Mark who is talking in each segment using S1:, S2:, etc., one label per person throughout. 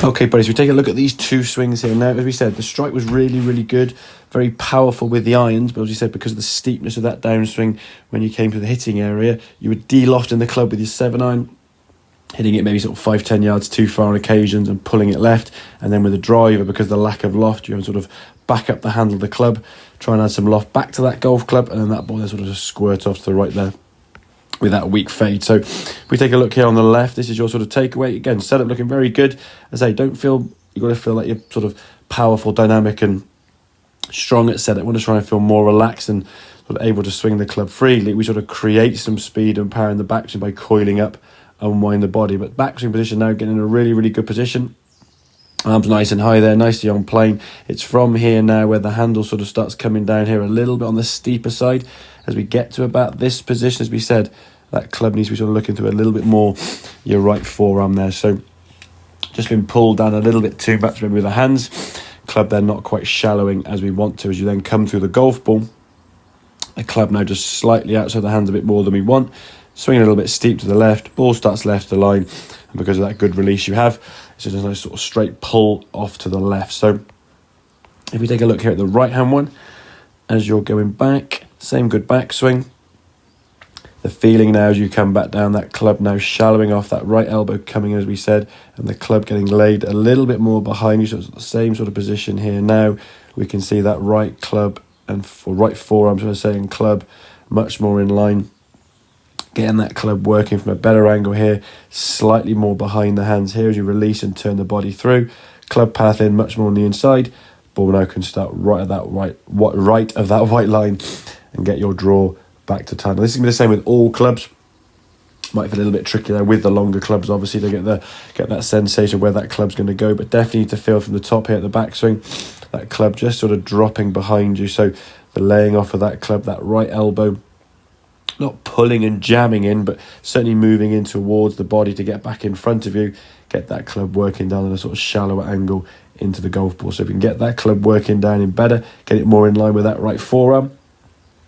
S1: Okay, buddies, we take a look at these two swings here. Now, as we said, the strike was really good, very powerful with the irons, but as we said, because of the steepness of that downswing, when you came to the hitting area, you were de-lofting the club with your 7-iron, hitting it maybe sort of 5-10 yards too far on occasions and pulling it left. And then with the driver, because of the lack of loft, you have to sort of back up the handle of the club, try and add some loft back to that golf club, and then that ball then sort of just squirts off to the right there with that weak fade. So if we take a look here on the left, this is your sort of takeaway. Again, setup looking very good. As I say, you've got to feel like you're sort of powerful, dynamic and strong at setup. We want to try and feel more relaxed and sort of able to swing the club freely. We sort of create some speed and power in the backswing by coiling up, unwind the body. But backswing position now, getting in a really good position. Arms nice and high there, nicely on plane. It's from here now where the handle sort of starts coming down here a little bit on the steeper side. As we get to about this position, as we said, that club needs to be sort of looking to a little bit more your right forearm there. So just been pulled down a little bit too much maybe with the hands. Club then not quite shallowing as we want to. As you then come through the golf ball, the club now just slightly outside the hands a bit more than we want. Swinging a little bit steep to the left, ball starts left to line, and because of that good release you have, it's just a nice sort of straight pull off to the left. So if we take a look here at the right hand one, as you're going back, same good backswing. The feeling now as you come back down, that club now shallowing off, that right elbow coming in as we said, and the club getting laid a little bit more behind you, so it's the same sort of position here now. We can see that right club and right forearm, so I'm saying club, much more in line. Getting that club working from a better angle here, slightly more behind the hands here as you release and turn the body through. Club path in much more on the inside. Ball now can start right of that white line and get your draw back to time. This is going to be the same with all clubs. Might feel a little bit tricky there with the longer clubs, obviously, to get that sensation where that club's going to go, but definitely need to feel from the top here at the backswing, that club just sort of dropping behind you. So the laying off of that club, that right elbow, not pulling and jamming in, but certainly moving in towards the body to get back in front of you, get that club working down at a sort of shallower angle into the golf ball. So if you can get that club working down in better, get it more in line with that right forearm,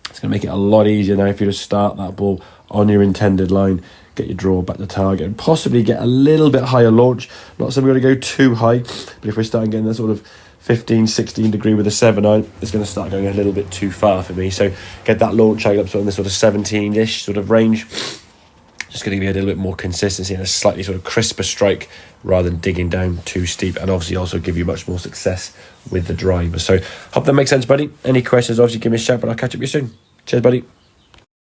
S1: it's going to make it a lot easier now if you just start that ball on your intended line, get your draw back to target, and possibly get a little bit higher launch. Not saying we're going to go too high, but if we're starting getting that sort of 15-16 degree with a 7-iron, it's going to start going a little bit too far for me. So get that launch angle up sort of in the sort of 17-ish sort of range. Just going to give you a little bit more consistency and a slightly sort of crisper strike rather than digging down too steep, and obviously also give you much more success with the driver. So hope that makes sense, buddy. Any questions, obviously give me a shout, but I'll catch up with you soon. Cheers, buddy.